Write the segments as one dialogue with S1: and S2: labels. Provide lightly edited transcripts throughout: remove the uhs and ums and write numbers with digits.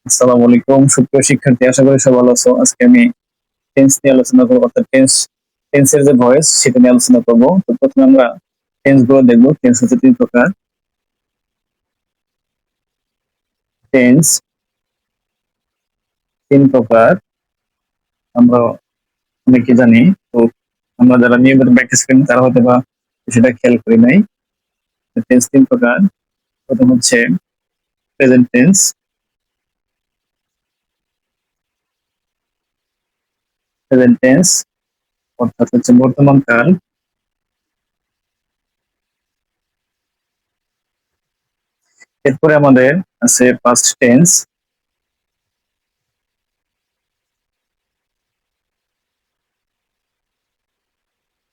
S1: আসসালামু আলাইকুম সুপ্রিয় শিক্ষার্থী, আশা করি সব ভালো আছো। আজকে আমি টেন্স নিয়ে আলোচনা করবো, অর্থাৎ টেন্সের যে ভয়েস সেটা নিয়ে আলোচনা করবো। তো প্রথমে আমরা টেন্স গুলো দেখবো। টেন্স হচ্ছে তিন প্রকার। টেন্স তিন প্রকার আমরা অনেকে জানি। তো আমরা যারা নিয়মিত প্র্যাকটিস করি তারা হয়তো বা সেটা খেয়াল করি নাই। টেন্স তিন প্রকার। প্রথম হচ্ছে প্রেজেন্ট টেন্স। প্রেজেন্ট টেন্স অর্থাৎ হচ্ছে বর্তমান কাল। এরপরে আমাদের আছে পাস্ট টেন্স,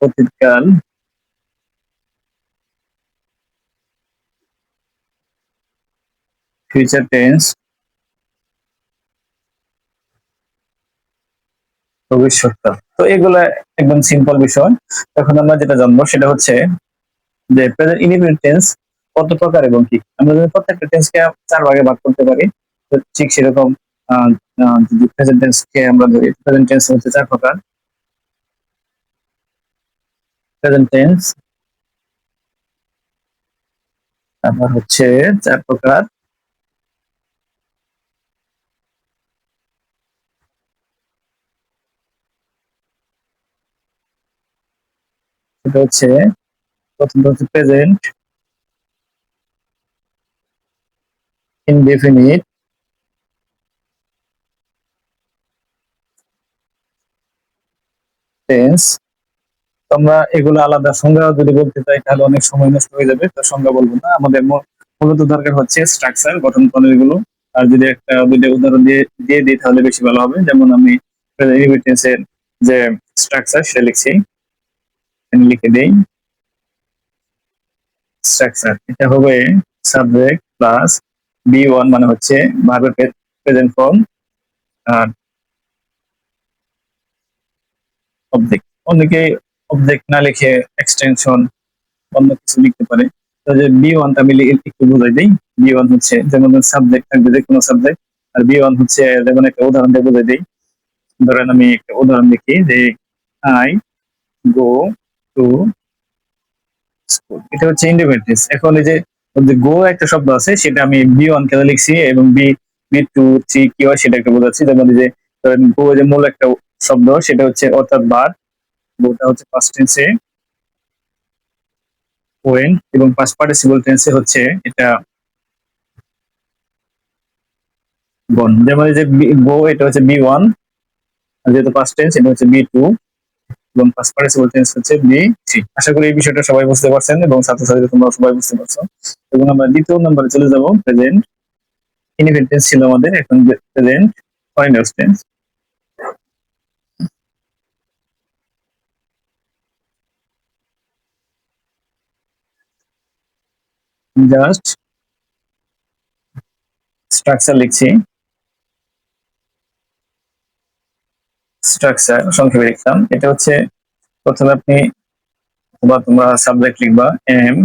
S1: অতীতকাল। ফিউচার টেন্স, ভবিষ্যৎকাল। তো এগুলা একদম সিম্পল বিষয়। এখন আমরা যেটা জানবো সেটা হচ্ছে যে প্রেজেন্ট ইনডিফিনিট টেন্স কত প্রকার এবং কি। আমরা যদি প্রত্যেকটা টেন্সকে চার ভাগে ভাগ করতে পারি, তো ঠিক সেরকম যদি প্রেজেন্ট টেন্সকে আমরা ধরি, প্রেজেন্ট টেন্স হচ্ছে চার প্রকার। প্রেজেন্ট টেন্স তারপর হচ্ছে চার প্রকার। সেটা হচ্ছে প্রথমটা হচ্ছে প্রেজেন্ট ইনডেফিনিট টেন্স। তোমরা এগুলো আলাদা সংজ্ঞা যদি বলতে চাই তাহলে অনেক সময় নষ্ট হয়ে যাবে, তো সংজ্ঞা বলবো না। আমাদের মূলত দরকার হচ্ছে স্ট্রাকচার, গঠন প্রণালী গুলো। আর যদি একটা দুইটা উদাহরণ দিয়ে দিয়ে দিই তাহলে বেশি ভালো হবে। যেমন আমি টেন্সের যে স্ট্রাকচার সেটা লিখছি, লিখে দিই। স্ট্রাকচার এটা হবে সাবজেক্ট প্লাস বি ওয়ান, মানে হচ্ছে ভার্বের প্রেজেন্ট ফর্ম, আর অবজেক্ট। অনেকে অবজেক্ট না লিখে এক্সটেনশন অন্য কিছু লিখতে পারে। তো যে বি ওয়ানটা আমি একটু বোঝাই দিই। বি ওয়ান হচ্ছে যেমন সাবজেক্ট থাকবে যে কোনো সাবজেক্ট, আর বি ওয়ান হচ্ছে যেমন একটা উদাহরণ দিয়ে বোঝাই দিই। ধরেন আমি একটা উদাহরণ লিখি যে আই গো টু স্কুল। এটা হচ্ছে ইন্ডিপেন্ডেন্স। এখন এই যে গো একটা শব্দ আছে সেটা আমি বি ওয়ান কেন লিখছি এবং বি বি টু থ্রি কি হয় সেটা একটা বোঝাচ্ছি। যেমন এই যে ধরেন গো যে মূল একটা শব্দ সেটা হচ্ছে অর্থাৎ বার, গোটা হচ্ছে পাস্ট টেন্সে ওয়েন, এবং পাস্ট পার্টিসিপল টেন্সে হচ্ছে এটা গন। যেমন এই যে গো এটা হচ্ছে বি ওয়ান, যেহেতু পাস্ট টেন্স এটা হচ্ছে বি টু, এবং পাস্ট পার্টিসিপল টেন্স হচ্ছে বি থ্রি। আশা করি এই বিষয়টা সবাই বুঝতে পারছেন এবং ছাত্রছাত্রী তোমরা সবাই বুঝতে পারছো। এবং আমরা দ্বিতীয় নম্বরে চলে যাব। প্রেজেন্ট ইনডিফিনিট টেন্স ছিল আমাদের, এখন present continuous tense. Just structure লিখছি। স্ট্রাকচার সংক্ষেপে লিখলাম। এটা হচ্ছে প্রথমে আপনি অথবা তোমরা সাবজেক্ট লিখবা এম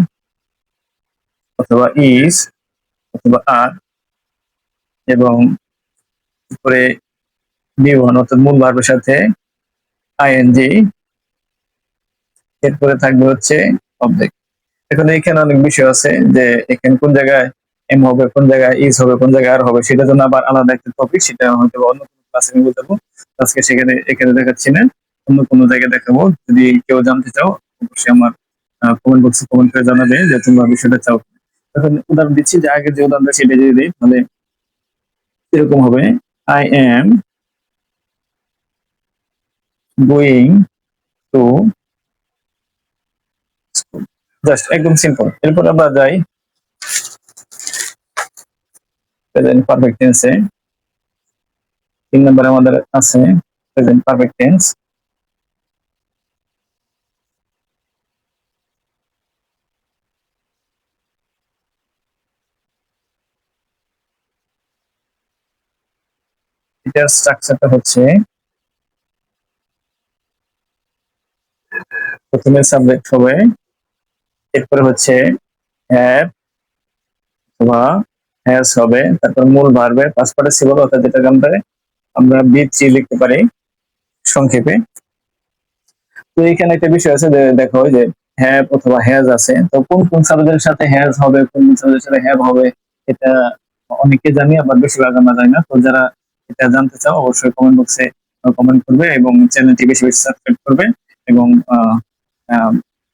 S1: অথবা ইজ অথবা আর, এবং উপরে বি ওয়ান অর্থাৎ মূল ভার্বের সাথে আইএনজি, এরপরে থাকবে হচ্ছে অবজেক্ট। এখন এখানে অনেক বিষয় আছে যে এখানে কোন জায়গায় এম হবে, কোন জায়গায় ইজ হবে, কোন জায়গায় আর হবে, সেটা জন্য আবার আলাদা একটা টপিক, সেটা হয়তো অন্য কোনো ক্লাসে আমি বোঝাবো। আজকে সেখানে এখানে দেখাচ্ছি না, অন্য কোনো জায়গায় দেখাবো। যদি কেউ জানতে চাও অবশ্যই আমার কমেন্ট বক্সে কমেন্ট করে জানাবে যে তোমরা বিষয়টা চাও। এখন উদাহরণ দিচ্ছি, যে আগের যে উদাহরণটা সেটা যদি দিই তাহলে এরকম হবে I am going to school. Just একদম সিম্পল। এরপর আমরা যাই প্রেজেন্ট পারফেক্ট টেন্সে। তিন নম্বরে আমাদের আছে প্রেজেন্ট পারফেক্ট টেন্স। এটার স্ট্রাকচারটা হচ্ছে প্রথমে সাবজেক্ট হবে, এরপরে হচ্ছে হ্যাভ অথবা হ্যাজ হবে, তারপর মূল ভার্বে পাস্ট পার্টিসিপল অর্থাৎ যেটাকে আমরা বি3 লিখতে পারি সংক্ষেপে। তো এখানে একটা বিষয় আছে যে দেখো যে হ্যাভ অথবা হ্যাজ আছে, তো কোন কোন সাবজেক্টের সাথে হ্যাজ হবে, কোন কোন সাবজেক্টের সাথে হ্যাভ হবে, এটা অনেকে জানি আবার বেশিরভাগ আমরা জানি না। তো যারা এটা জানতে চাও অবশ্যই কমেন্ট বক্সে কমেন্ট করবে এবং চ্যানেলটি বেশি বেশি সাবস্ক্রাইব করবে এবং আহ,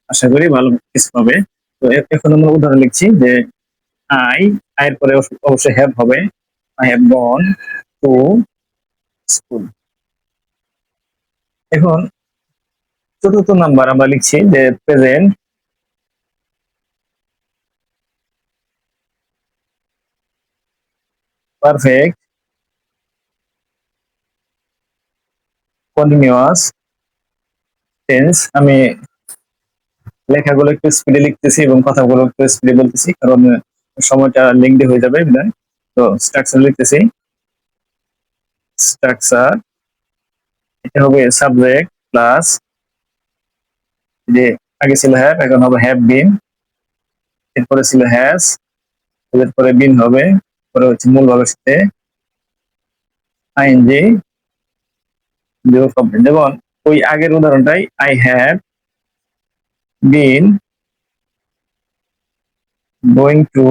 S1: আশা করি ভালো কিছু পাবে। তো এখন আমরা উদাহরণ লিখছি যে আই, আয়ের পরে অবশ্যই হ্যাভ হবে। I have gone to school. এখন চতুর্থ নাম্বার আমরা লিখছি যে প্রেজেন্ট পারফেক্ট কন্টিনিউয়াস টেন্স। আমি লেখাগুলো একটু স্পিডে লিখতেছি এবং কথাগুলো একটু স্পিডে বলতেছি, কারণ সময়টা লিঙ্কড হয়ে যাবে। তো স্ট্রাকচার লিখতেছি। স্ট্রাকচার, এটা হবে সাবজেক্ট প্লাস যে আগে ছিল হ্যাভ, এখন হবে হ্যাভ বিন, এরপরে ছিল হ্যাজ, এরপরে বিন হবে, পরে হচ্ছে মূল ভাবের সাথে আইএনজি বিয়োগ কমপ্লিট। যেমন ওই আগের উদাহরণটাই I have been going to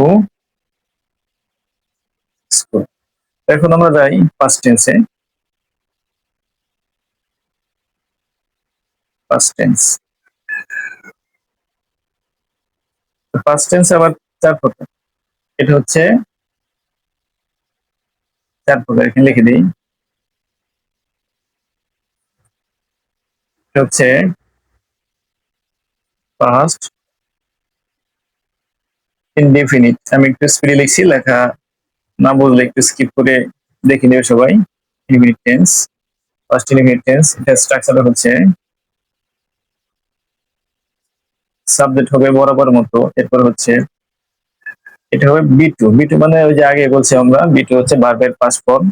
S1: school. এখন আমরা যাই পাস্ট টেন্সে। পাস্ট টেন্স, পাস্ট টেন্স আবার চার প্রকার। এটা হচ্ছে চার প্রকার, এখানে লিখে দিই। এটা হচ্ছে পাস্ট ইনডিফিনিট। আমি একটু স্পিডে লিখছি, লেখা না বুঝলে একটু স্কিপ করে দেখে নেবে সবাই। Indefinite tense, past indefinite tense, এটা স্ট্রাকচার হচ্ছে সাবজেক্ট হবে বরাবর মতো, এরপর হচ্ছে এটা হবে বি2। বি2 মানে ওই যে আগে বলছি আমরা, বি2 হচ্ছে ভার্বের পাস্ট ফর্ম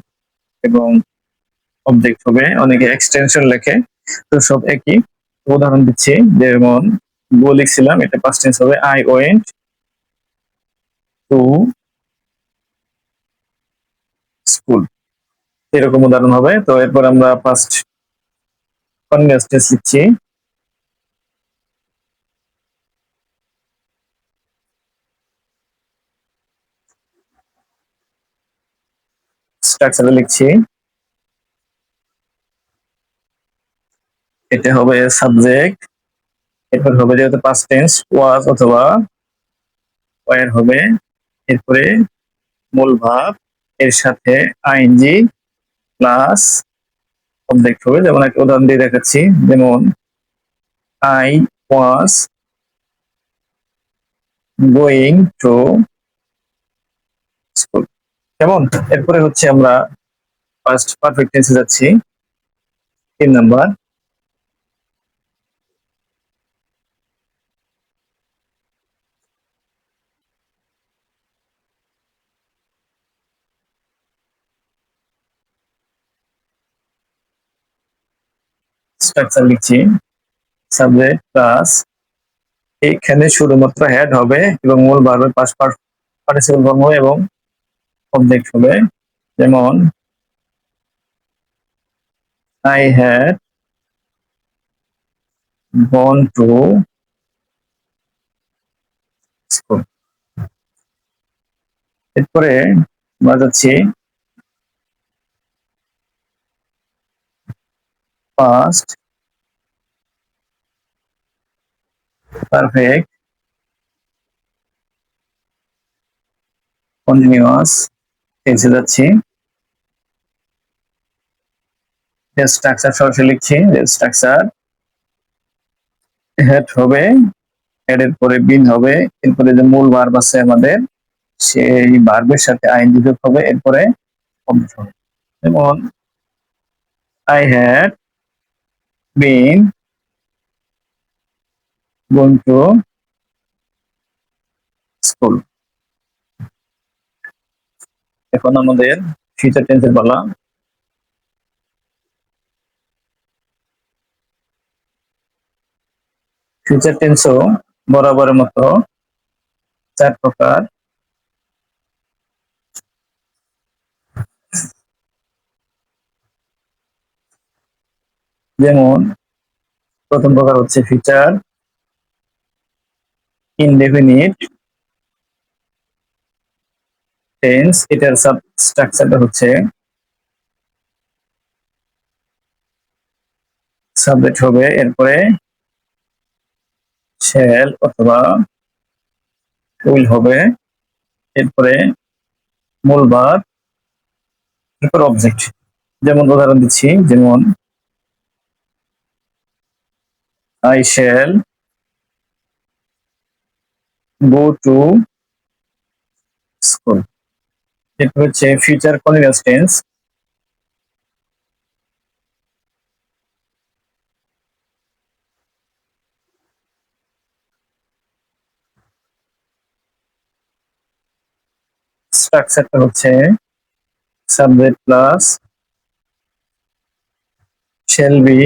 S1: এবং অবজেক্ট হবে, অনেকে এক্সটেনশন লেখে, তো সব একই। উদাহরণ দিচ্ছি, যেমন গো লিখছিলাম, এটা পাস্ট টেন্স হবে আই ওয়েন্ট টু স্কুল, এরকম উদাহরণ হবে। তো এরপর আমরা পাস্ট কন্টিনিউয়াস টেন্স লিখছি। স্ট্রাকচারে লিখছি, এটা হবে সাবজেক্ট, এরপর হবে যেহেতু পাস্ট টেন্স ওয়াজ অথবা ওয়ার হবে, এরপরে মূল ভাব, এর সাথে আইএনজি প্লাস অবজেক্ট হবে। যেমন একটা উদাহরণ দিয়ে দেখাচ্ছি, যেমন I was going to school. কেমন? এরপরে হচ্ছে আমরা ফার্স্ট পারফেক্ট টেন্সে যাচ্ছি, 3 নাম্বার। স্ট্রাকচার লিখছি, সাবজেক্ট প্লাস এখানে শুধুমাত্র হেড হবে এবং মূল ভার্বের পাস্ট পার্টিসিপল ফর্ম হবে এবং অবজেক্ট হবে। যেমন I had gone to school. এরপরে আমরা যাচ্ছি পাস্ট পারফেক্ট কন্টিনিউয়াস টেন্সে যাচ্ছি। স্ট্রাকচার সরাসরি লিখছি, স্ট্রাকচার হেড হবে, হেড এর পরে বিন হবে, এরপরে যে মূল ভার্ব আছে আমাদের সেই ভার্বের সাথে আইএনজি যোগ হবে, এরপরে অবজেক্ট হবে। যেমন I had been going to school. এখন আমাদের ফিউচার টেন্সের বলা। ফিউচার টেন্সও বরাবরের মতো 4 প্রকার। যেমন প্রথম প্রকার হচ্ছে ফিচার ইনডেফিনিট টেন্স, এটার স্ট্রাকচারটা হচ্ছে সাবজেক্ট হবে, এরপরে শ্যাল অথবা উইল হবে, এরপরে মূল ভার্ব, এরপর অবজেক্ট। যেমন উদাহরণ দিচ্ছি, যেমন I shall go to school. এরপর হচ্ছে ফিউচার কন্টিনিউয়াস টেন্স, স্ট্রাকচারটা হচ্ছে subject plus shall be,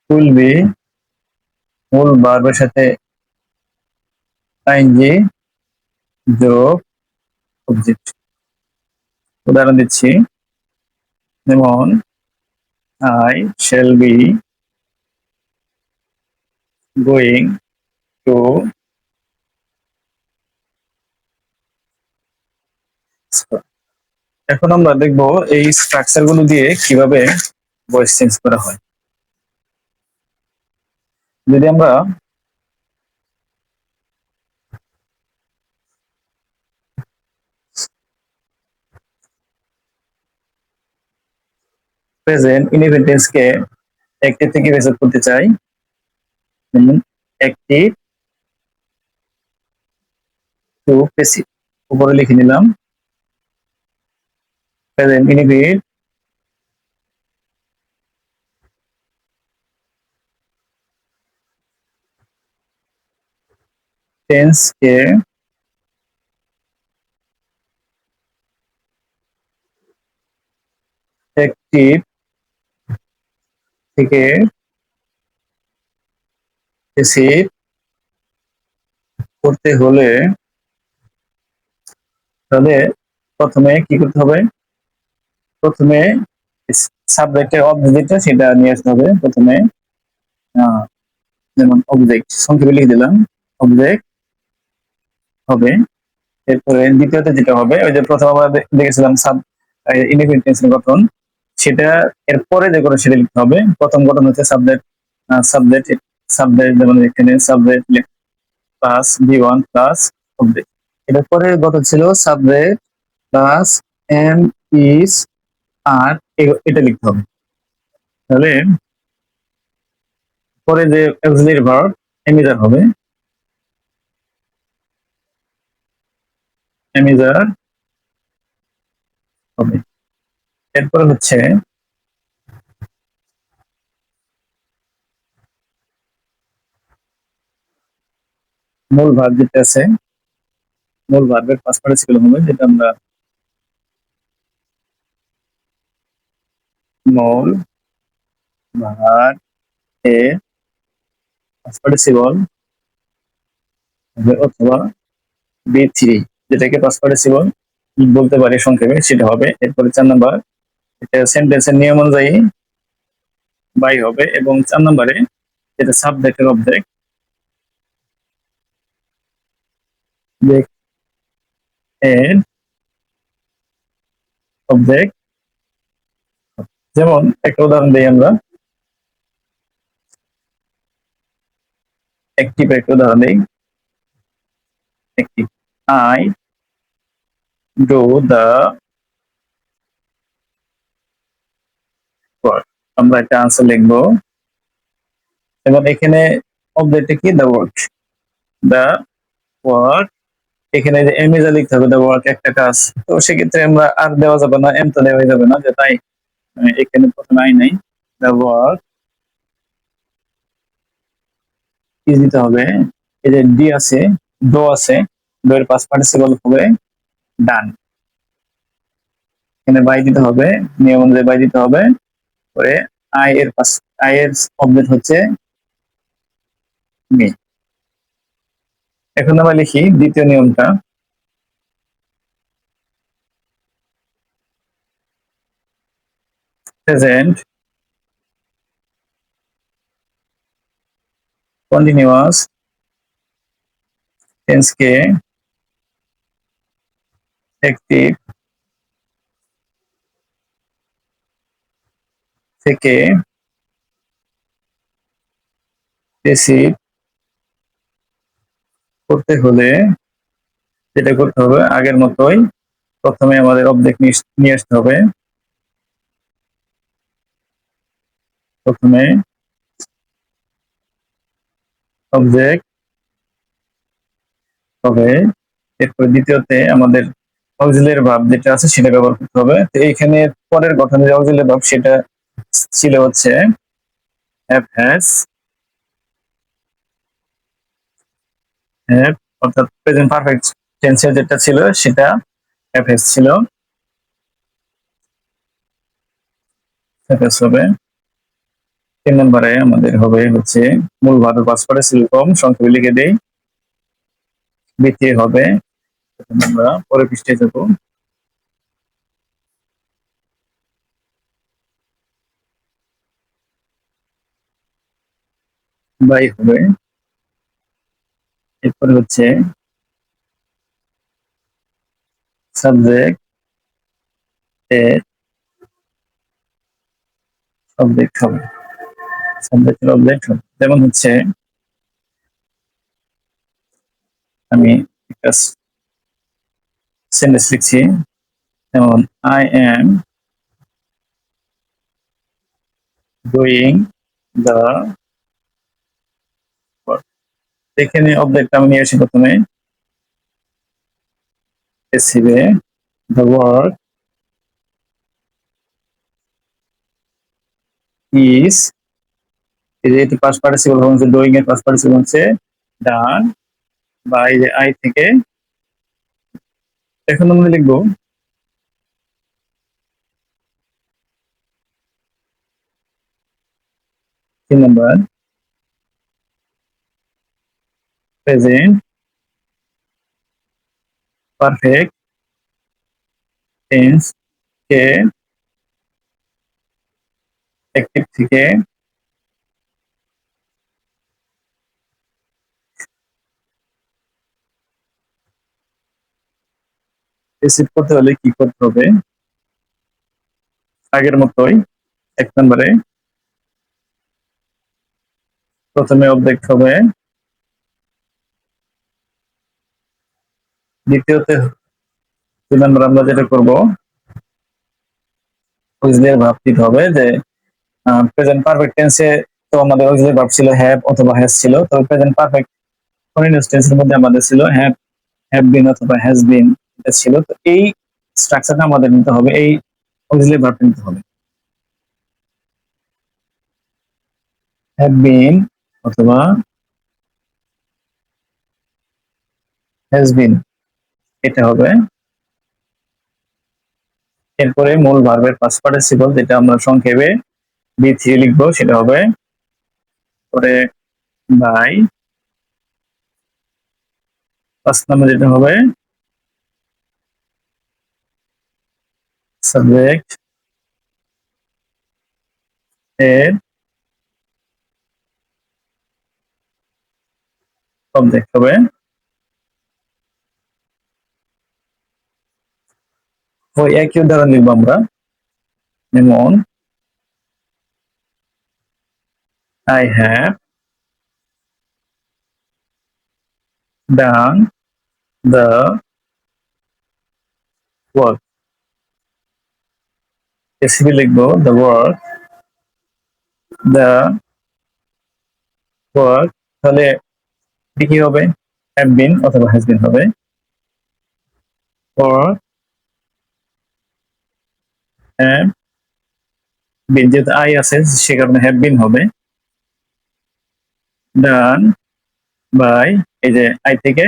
S1: will be, মূল ভার্বের সাথে আইএনজি যোগ অবজেক্ট। উদাহরণ দিচ্ছি, যেমন I shall be going to school. এখন আমরা দেখব এই স্ট্রাকচার গুলো দিয়ে কিভাবে ভয়েস চেঞ্জ করা হয়। যদি আমরা প্রেজেন্ট ইনডেফিনিট টেন্স কে অ্যাক্টিভ থেকে প্যাসিভ করতে চাই, অ্যাক্টিভ টু প্যাসিভ উপরে লিখে নিলাম। প্রেজেন্ট ইনডেফিনিট টেন্স কে অ্যাক্টিভ থেকে প্যাসিভ করতে হলে তাহলে প্রথমে কি করতে হবে, প্রথমে সাবজেক্টের অবজেক্টটা সেটা নিয়ে আসতে হবে। প্রথমে যেমন অবজেক্ট সংক্ষেপে লিখে দিলাম, অবজেক্ট হবে। এরপরে দ্বিতীয়তে যেটা হবে, ওই যে প্রথম আমরা দেখেছিলাম সাব ইনডিফিনিট টেন্সের গঠন, সেটা এরপরে যে করে সেটা লিখতে হবে। প্রথম গঠন হচ্ছে সাবজেক্ট সাবজেক্ট সাবজেক্ট, যেমন এখানে subject plus B one plus object. এটার পরে গঠন ছিল subject plus am is are, এটা লিখতে হবে। তাহলে পরে যে অক্সিলারি ভার্ব এমিজার হবে, এমিজার হবে। এরপরে হচ্ছে মূল ভার্ব যেটা আছে, মূল ভার্বের পাস্ট পার্টিসিপল হবে, যেটা আমরা মূল ভার্ব এর পাস্ট পার্টিসিপল অথবা বি থ্রি, যেটাকে পাস্ট পার্টিসিপল বলতে পারি সংক্ষেপে, সেটা হবে। এরপরে 4 নাম্বার, এটা সেন্টেন্সের নিয়ম অনুযায়ী বাই হবে। এবং 4 নম্বরে যেটা সাবজেক্টের অবজেক্ট এর অবজেক্ট। যেমন একটা উদাহরণ দিই আমরা, অ্যাক্টিভ একটা উদাহরণ দিই। Active I do the work, আমরা একটা আনসার লিখবো। এবং এখানে অবজেক্টে কি, দা ওয়ার্ক, দা ওয়ার্ক। এখানে যে এম ইজ লিখতে হবে, দা ওয়ার্ক একটা কাজ। তো সেক্ষেত্রে আমরা আর দেওয়া যাবে না, এম তো দেওয়া যাবে না, যে তাই এখানে প্রথমে আই নাই, দা ওয়ার্ক ইজ দিতে হবে। এই যে ডি আছে, ডো আছে, ডো এর পাস্ট পার্টিসিপল হবে ডান, এখানে বাই দিতে হবে, নিয়ম অনুযায়ী বাই দিতে হবে। পরে আই এর অবজেক্ট হচ্ছে মি। এখন আমরা লিখি দ্বিতীয় নিয়মটা, প্রেজেন্ট কন্টিনিউয়াস টেন্সকে অ্যাক্টিভ থেকে প্যাসিভ করতে হলে যেটা করতে হবে আগের মতোই, প্রথমে আমাদের অবজেক্ট নিয়ে আসতে হবে। প্রথমে অবজেক্ট হবে, এরপর দ্বিতীয়তে আমাদের অক্সিলারি ভার্ব যেটা আছে সেটা ব্যবহার করতে হবে। তো এইখানে পরের গঠনে যে অক্সিলারি ভার্ব সেটা ছিল হচ্ছে হ্যাভ হ্যাজ, হ্যাভ অর্থাৎ প্রেজেন্ট পারফেক্ট টেন্সে যেটা ছিল সেটা হ্যাভ হ্যাজ ছিল, হ্যাভ হ্যাজ হবে। 3 নম্বরে আমাদের হবে হচ্ছে মূল ভার্বের পাস্ট পার্টিসিপল সংক্ষেপে লিখে দেই, দ্বিতীয় হবে। আমরা পরের পৃষ্ঠায় যাব। বাই হবে, এরপরে হচ্ছে সাবজেক্ট এ অবজেক্ট হবে, সাবজেক্টের অবজেক্ট হবে। যেমন হচ্ছে আমি একটা সেন্টেন্স লিখছি, যেমন I am doing the work. এখানে অবজেক্ট আমি নিয়ে আসি প্রথমে এসিবে, দ্য ওয়ার্ক ইজ, এই যে এটি পাস্ট পার্টিসিপল হচ্ছে, ডুইং এর পাস্ট পার্টিসিপল হচ্ছে ডান, বা এই যে আই থেকে। এখন আমরা লিখবো 3 নম্বর প্রেজেন্ট পারফেক্ট টেন্স কে অ্যাক্টিভ থেকে রিসিভ করতে হলে কি করতে হবে, আগের মতোই। 1 নম্বরে প্রথমে অবজেক্ট হবে, দ্বিতীয়তে 2 নম্বর আমরা যেটা করব অক্সিলারি ভার্ব দিতে হবে, যে প্রেজেন্ট পারফেক্ট টেন্সে তো আমাদের অক্সিলারি ভার্ব ছিল হ্যাভ অথবা হ্যাজ ছিল, তো প্রেজেন্ট পারফেক্ট কন্টিনিউয়াস টেন্সের মধ্যে আমাদের ছিল হ্যাভ, হ্যাভ বিন অথবা হ্যাজ বিন, এটা ছিল। তো এই স্ট্রাকচারটা আমাদের নিতে হবে, এই অক্সিলারি ভার্ব নিতে হবে, হ্যাভ বিন অথবা হ্যাজ বিন, এটা হবে। এরপরে মূল ভার্বের পাস্ট পার্টিসিপল যেটা আমরা সংক্ষেপে বি3 লিখবো সেটা হবে পরে বাই। 5 নম্বর যেটা হবে সাবজেক্ট এর অবজেক্ট হবে। ওই একই উদাহরণ লিখবো আমরা, যেমন I have done the work, recipe লিখবো দ্য ওয়ার্ক, দ্য ওয়ার্ক, তাহলে এটি কি হবে, হ্যাভ বিন অথবা হ্যাজ বিন হবে, or হ্যাভ বিন, যেহেতু আই আছে সে কারণে হ্যাভ বিন হবে, ডান বাই এই যে আই থেকে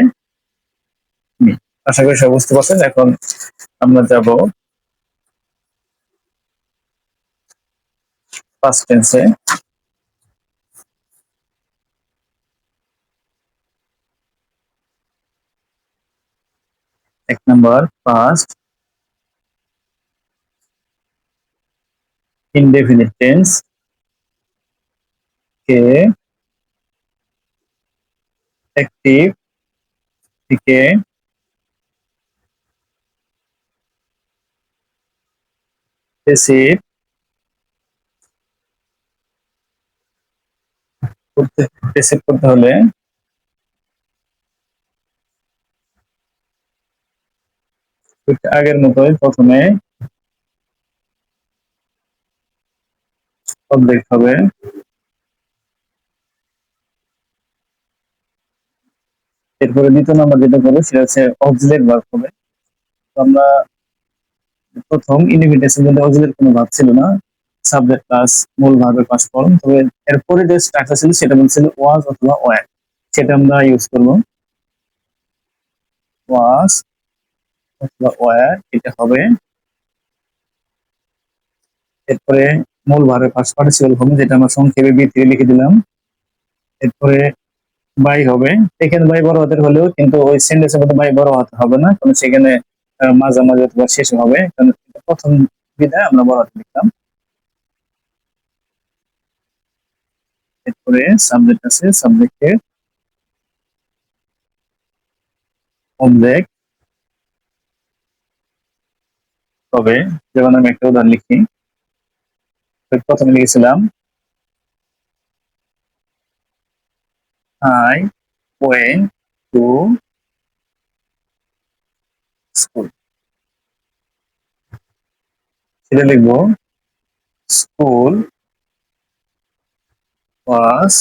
S1: মি। আশা করি সব বুঝতে পারছেন। এখন আমরা যাব ফার্স্ট টেন্সে। 1 নম্বর ফার্স্ট ইনডেফিনিট টেন্স কে অ্যাক্টিভ থেকে প্যাসিভ করতে প্যাসিভ করতে হলে আগের মতোই প্রথমে অবজেক্ট হবে, এরপরে দ্বিতীয় নাম্বার যেটা করবো সেটা হচ্ছে অক্সিলারি ভার্ব হবে। তো আমরা প্রথম ইনহিবিটেশন মধ্যে অক্সিলারি কোনো ভার্ব ছিল না, সাবজেক্ট প্লাস মূল ভার্বের পাস্ট ফর্ম। তবে এরপরে যে স্ট্রাকচার ছিল সেটা বলছিল ওয়াজ অথবা ওয়্যার, সেটা আমরা ইউজ করবো। ওয়াজ অথবা ওয়্যার এটা হবে। এরপরে মূল ভার্বের পাস্ট পার্টিসিপল হবে, যেটা আমরা সংক্ষেপে বি থেকে লিখে দিলাম। এরপরে বাই হবে, এখানে বাই বড় হাতের হলেও কিন্তু ওই সেন্টেন্সের মধ্যে বাই বড় হাতে হবে না, কারণ সেখানে মাঝামাঝি অথবা শেষে হবে, কারণ প্রথম বিধায় আমরা বড় হাতে লিখলাম। এরপরে সাবজেক্ট আছে, সাবজেক্টের অবজেক্ট হবে। যেমন আমি একটা উদাহরণ লিখি, প্রথমে লিখেছিলাম আই ওয়েন্ট টু স্কুল, সেটা লিখবো স্কুল ওয়াজ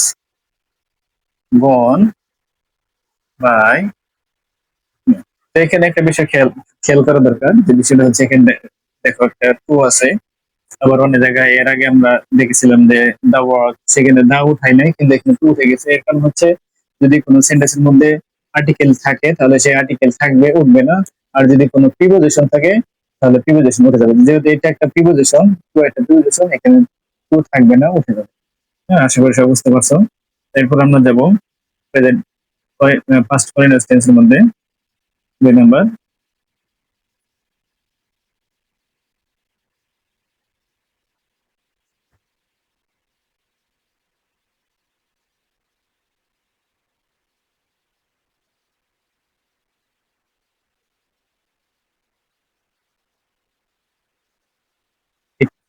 S1: গন বাই। তো এখানে একটা বিষয় খেয়াল খেয়াল করা দরকার, যে বিষয়টা হচ্ছে এখানে দেখো একটা টু আছে, আবার অন্য জায়গায় এর আগে আমরা দেখেছিলাম যে দা ওয়ার্ক, সেখানে দা উঠাই নাই কিন্তু এখানে টু উঠে গেছে। এর কারণ হচ্ছে যদি কোনো সেন্টেন্সের মধ্যে আর্টিকেল থাকে তাহলে সেই আর্টিকেল থাকবে, উঠবে না। আর যদি কোনো প্রিপোজিশন থাকে তাহলে প্রিপোজিশন উঠে যাবে। যেহেতু এটা একটা প্রিপোজিশন, টু একটা প্রিপোজিশন, এখানে টু থাকবে না, উঠে যাবে। হ্যাঁ, আশা করি সব বুঝতে পারছো। এরপর আমরা যাব প্রেজেন্ট পাস্ট কন্টিনিউয়াস টেন্সের মধ্যে 2 নাম্বার।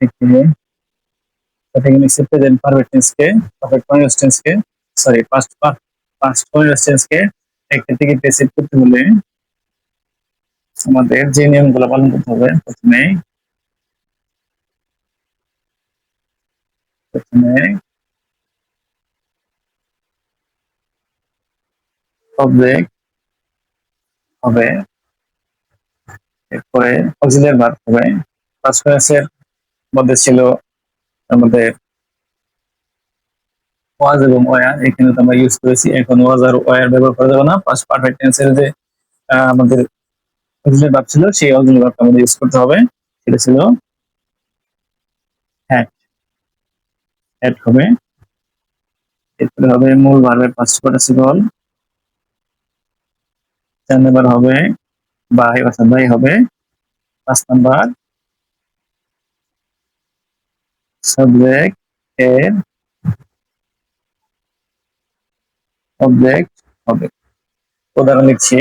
S1: এখানে প্রেজেন্ট পারফেক্ট টেন্সকে, পারফেক্ট কন্টিনিউয়াস টেন্সকে, সরি পাস্ট পাস্ট কন্টিনিউয়াস টেন্সকে একটা থেকে প্যাসিভ করতে হলে আমাদের যে নিয়মগুলো পালন করতে হবে, প্রথমে প্রথমে অবজেক্ট হবে, এরপরে অক্সিলিয়ারি ভার্ব হবে। পাস্ট কন্টিনিউয়াস মধ্যে ছিল আমাদের ওয়াজ এবং ওয়ার, এখানে তো আমরা ইউজ করেছি, এখন ওয়াজ আর ওয়ার ব্যবহার করা যাবে না। পাস্ট পারফেক্ট টেন্সের যে আমাদের অক্সিলিয়ারি ভার্ব ছিল সেই অক্সিলিয়ারি ভার্বটা আমাদের ইউজ করতে হবে, সেটা ছিল হ্যাড। হ্যাড হবে। এরপরে হবে মূল ভার্বের পাস্ট পার্টিসিপল। 4 নাম্বার হবে বাই অর্থাৎ বাই হবে। 5 নাম্বার সাবজেক্ট এর অবজেক্ট হবে। উদাহরণ লিখছি,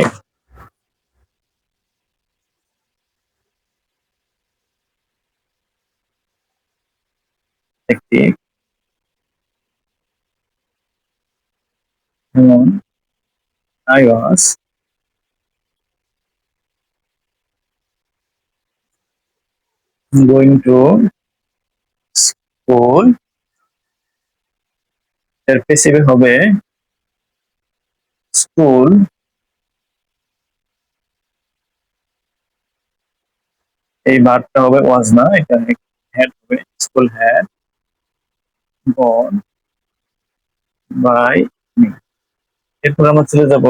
S1: একটি যেমন I was going to school, এর পেসিভে হবে স্কুল, এই ভার্বটা হবে ওয়াজ না, এটা হ্যাড হবে, school had gone by me. এরপর আমরা চলে যাব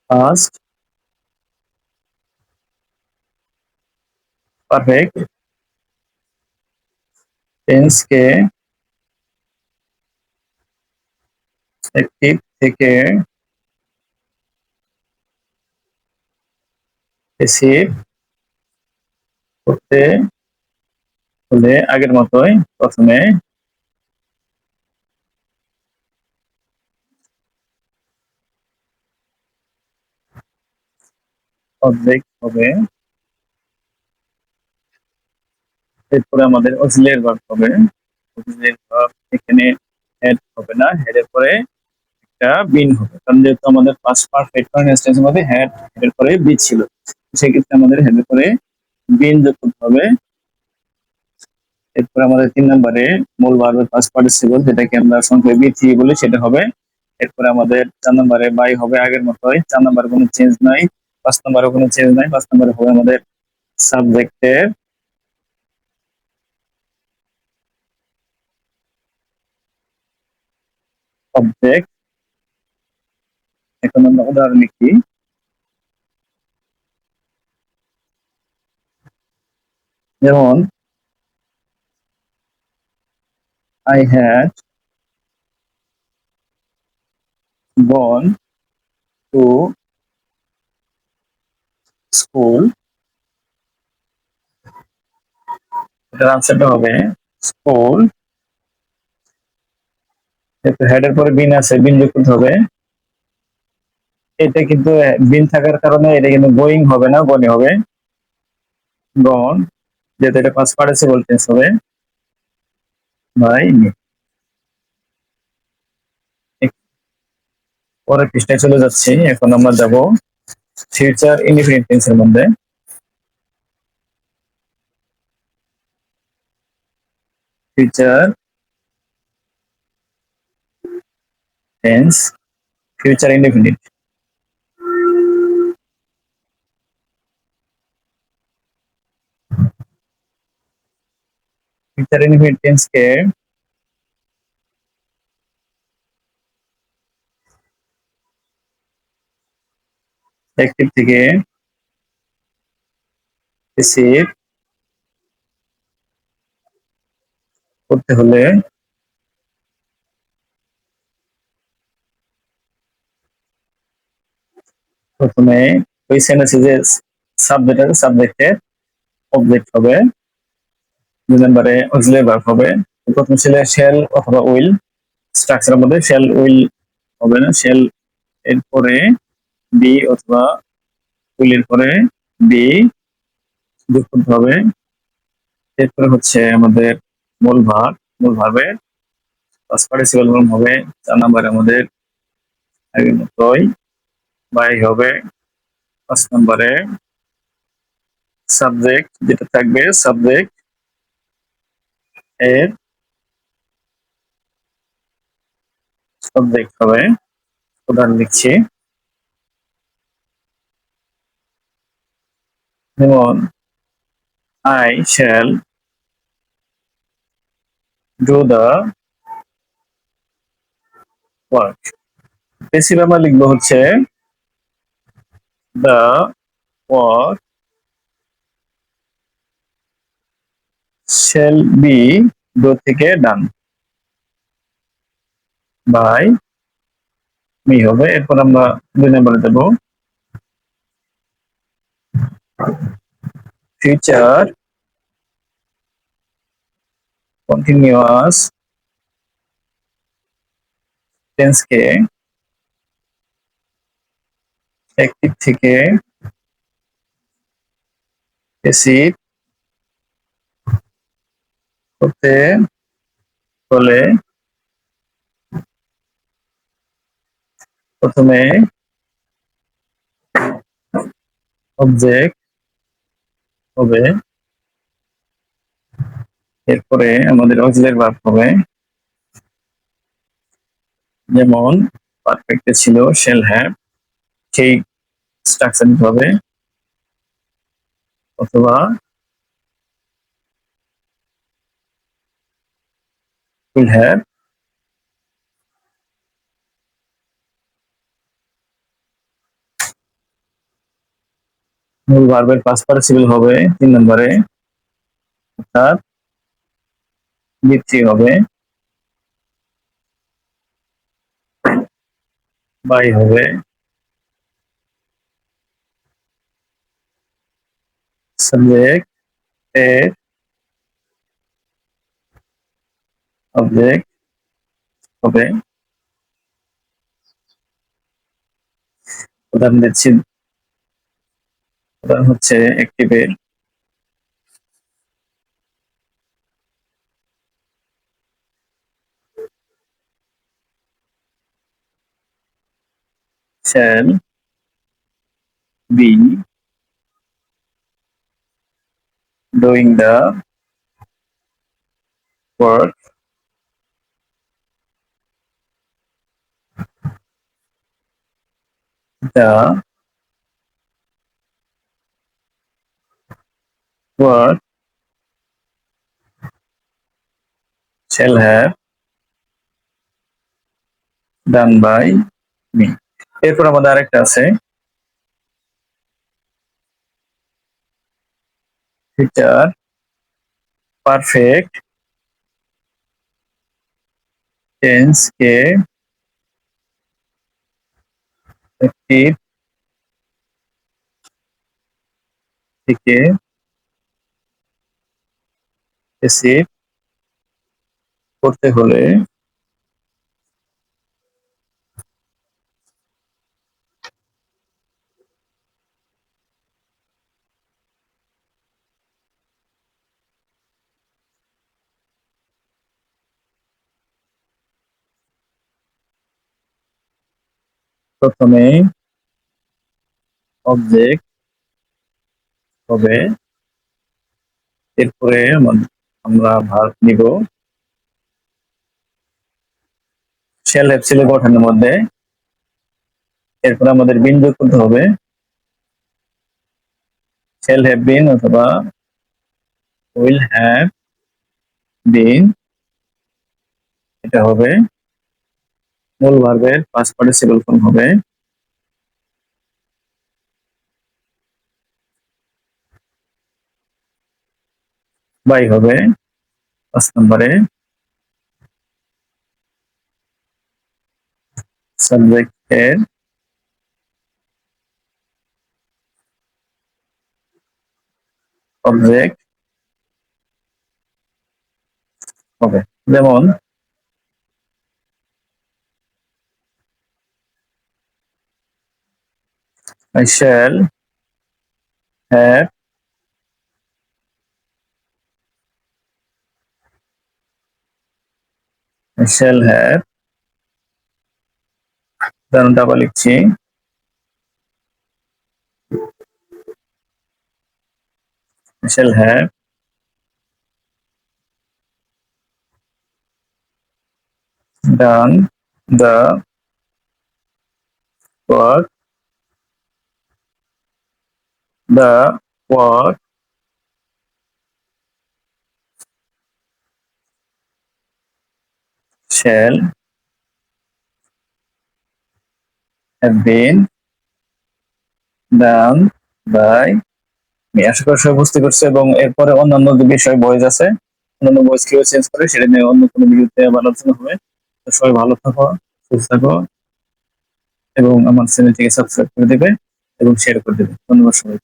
S1: ফার্স্ট পারফেক্ট টেন্স কে অ্যাক্টিভ থেকে প্যাসিভ করতে হলে আগের মতোই প্রথমে অবজেক্ট হবে, এরপরে আমাদের অক্সিলিয়ারি ভার্ব হবে। অক্সিলিয়ারি ভার্ব এখানে হেড হবে না, হেডের পরে একটা বিন হবে, কারণ যেহেতু আমাদের পাস্ট পারফেক্ট কন্টিনিউয়াস টেন্সের মধ্যে হেডের পরে বি ছিল, সেক্ষেত্রে আমাদের হেডের পরে বিন যোগ করতে হবে। এরপর আমাদের 3 নম্বরে মূল ভার্বের পাস্ট পার্টিসিপল, যেটাকে আমরা সংক্ষেপে বি থ্রি বলি, সেটা হবে। এরপরে আমাদের 4 নম্বরে বাই হবে আগের মতোই, 4 নম্বরে কোনো চেঞ্জ নাই। 5 নম্বরে কোনো চেঞ্জ নাই, 5 নম্বরে হবে আমাদের সাবজেক্টের অবজেক্ট। এখন আমরা উদাহরণ লিখি, যেমন I had gone to school, এটার আনসারটা হবে স্কুল। হেডের পরে বিন আছে, বিন যোগ করতে হবে। এটা কিন্তু বিন থাকার কারণে এটা কিন্তু গোয়িং হবে না, গনি হবে, গন, যেহেতু এটা পাস্ট পার্টিসিপল টেন্স হবে বাই। পরের পৃষ্ঠায় চলে যাচ্ছি, এখন আমরা যাব ফিউচার ইনডিফিনিট টেন্সের মধ্যে। Future tense, future indefinite. Future indefinite tense কে অ্যাক্টিভ থেকে প্যাসিভ করতে হলে প্রথমে ওই সেন্টেন্সে যে সাবজেক্ট আছে, সাবজেক্টের অবজেক্ট হবে। 2 নম্বরে অক্সিলিয়ারি ভার্ব হবে। প্রথম ছিল শেল অথবা উইল, স্ট্রাকচারের মধ্যে শেল উইল হবে না, শেল এরপরে বি অথবা উইলের পরে বি যোগ করতে হবে। এরপরে হচ্ছে আমাদের মূল ভার্ব, মূল ভার্বের পাস্ট পার্টিসিপল ফর্ম হবে। 4 নম্বরে আমাদের আগের মতোই বাই হবে। 5 নম্বরে সাবজেক্ট যেটা থাকবে, সাবজেক্ট এর সাবজেক্ট হবে। উদাহরণ লিখছি, যেমন I shall do the work. Passive আমরা লিখবো হচ্ছে the work shall be do থেকে ডান বাই মি হবে। এরপর আমরা 2 নম্বরে দেব ফিউচার কন্টিনিউয়াস টেন্সকে অ্যাক্টিভ থেকে প্যাসিভ করতে হলে প্রথমে অবজেক্ট হবে, এরপরে আমাদের অক্সিলিয়ারি ভার্ব হবে। যেমন পারফেক্টে ছিল শেল হ্যাভ, সেই স্ট্রাকচার নিতে হবে, অথবা উইল হ্যাভ। মূল ভার্বের পাস্ট পার্টিসিপল হবে 3 নম্বরে, অর্থাৎ বি থ্রি হবে, বাই হবে, সাবজেক্ট এর অবজেক্ট হবে, উদাহরণ দিচ্ছি, উদাহরণ হচ্ছে অ্যাক্টিভের shall be doing the work the work shall have done by me। এরপর আমাদের আরেকটা আছে ফিচার পারফেক্ট টেন্স কে অ্যাক্টিভ থেকে প্যাসিভ করতে হলে প্রথমে অবজেক্ট হবে, এরপরে আমরা ভার্ব নিব। শেল হ্যাভ ছিল গঠনের মধ্যে, এরপর আমাদের বিন যোগ করতে হবে, শেল হ্যাভ বিন অথবা উইল হ্যাভ বিন, এটা হবে মূল ভার্বের পাস্ট পার্টিসিপল ফর্ম হবে বাই হবে 5 নম্বরে। সাবজেক্ট এর অবজেক্ট হবে, যেমন I shall have I shall have, উদাহরণটা আবার লিখছি, I shall have done the work, the work shall have been done by me। আশা করি সবাই বুঝতে পারছো, এবং এরপরে অন্যান্য যে বিষয় বয়েজ আছে, অন্যান্য বয়েজ কিভাবে চেঞ্জ করে সেটা নিয়ে অন্য কোনো ভিডিওতে আবার আলোচনা হবে। তো সবাই ভালো থাকো, সুস্থ থাকো, এবং আমার চ্যানেলটিকে সাবস্ক্রাইব করে দেবে এবং শেয়ার করে দেবে। ধন্যবাদ সবাই।